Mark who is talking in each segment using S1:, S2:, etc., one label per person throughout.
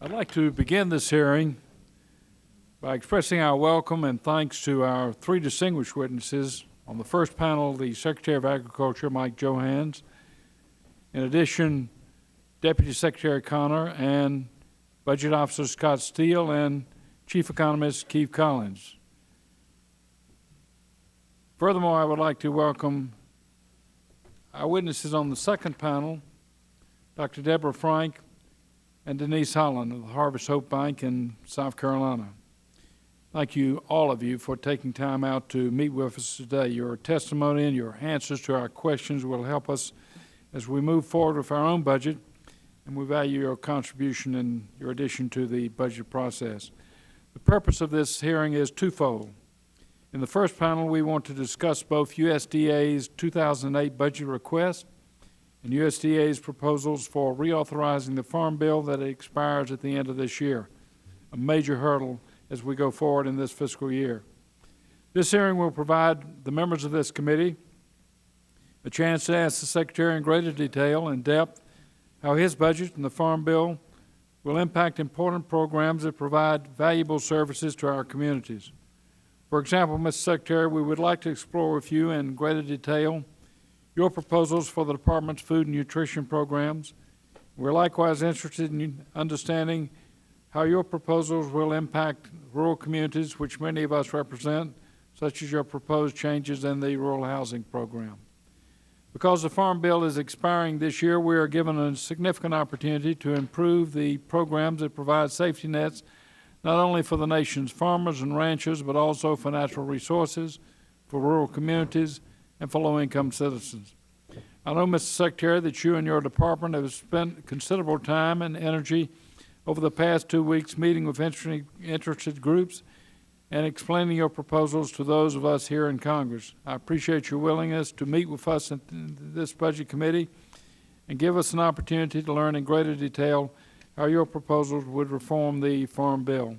S1: I'd like to begin this hearing by expressing our welcome and thanks to our three distinguished witnesses. On the first panel, the Secretary of Agriculture, Mike Johans. In addition, Deputy Secretary Connor and Budget Officer Scott Steele and Chief Economist Keith Collins. Furthermore, I would like to welcome our witnesses on the second panel, Dr. Deborah Frank and Denise Holland of the Harvest Hope Bank in South Carolina. Thank you, all of you, for taking time out to meet with us today. Your testimony and your answers to our questions will help us as we move forward with our own budget, and we value your contribution and your addition to the budget process. The purpose of this hearing is twofold. In the first panel, we want to discuss both USDA's 2008 budget request and USDA's proposals for reauthorizing the Farm Bill that expires at the end of this year, a major hurdle as we go forward in this fiscal year. This hearing will provide the members of this committee a chance to ask the Secretary in greater detail and depth how his budget and the Farm Bill will impact important programs that provide valuable services to our communities. For example, Mr. Secretary, we would like to explore with you in greater detail your proposals for the Department's food and nutrition programs. We're likewise interested in understanding how your proposals will impact rural communities, which many of us represent, such as your proposed changes in the rural housing program. Because the Farm Bill is expiring this year, we are given a significant opportunity to improve the programs that provide safety nets not only for the nation's farmers and ranchers, but also for natural resources, for rural communities, and for low-income citizens. I know, Mr. Secretary, that you and your department have spent considerable time and energy over the past 2 weeks meeting with interested groups and explaining your proposals to those of us here in Congress. I appreciate your willingness to meet with us in this Budget Committee and give us an opportunity to learn in greater detail how your proposals would reform the Farm Bill.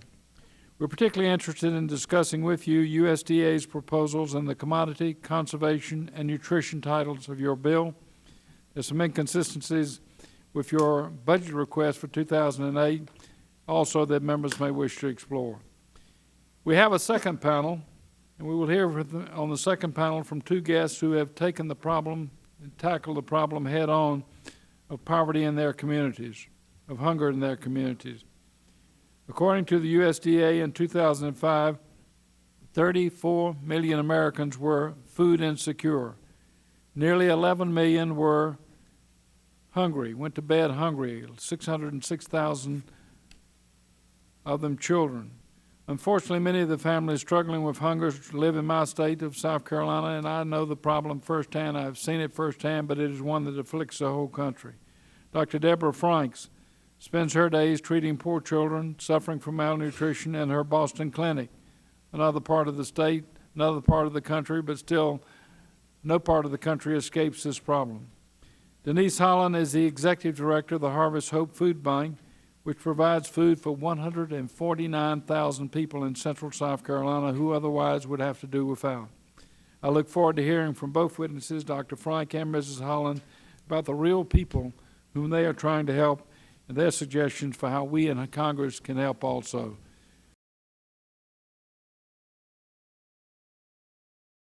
S1: We're particularly interested in discussing with you USDA's proposals and the commodity, conservation, and nutrition titles of your bill. There's some inconsistencies with your budget request for 2008, also that members may wish to explore. We have a second panel, and we will hear on the second panel from two guests who have taken the problem and tackled the problem head-on of poverty in their communities, of hunger in their communities. According to the USDA in 2005, 34 million Americans were food insecure. Nearly 11 million were hungry, went to bed hungry, 606,000 of them children. Unfortunately, many of the families struggling with hunger live in my state of South Carolina, and I know the problem firsthand. I've seen it firsthand, but it is one that afflicts the whole country. Dr. Deborah Franks spends her days treating poor children suffering from malnutrition in her Boston clinic, another part of the state, another part of the country, but still no part of the country escapes this problem. Denise Holland is the Executive Director of the Harvest Hope Food Bank, which provides food for 149,000 people in central South Carolina who otherwise would have to do without. I look forward to hearing from both witnesses, Dr. Frank and Mrs. Holland, about the real people whom they are trying to help and their suggestions for how we in Congress can help also.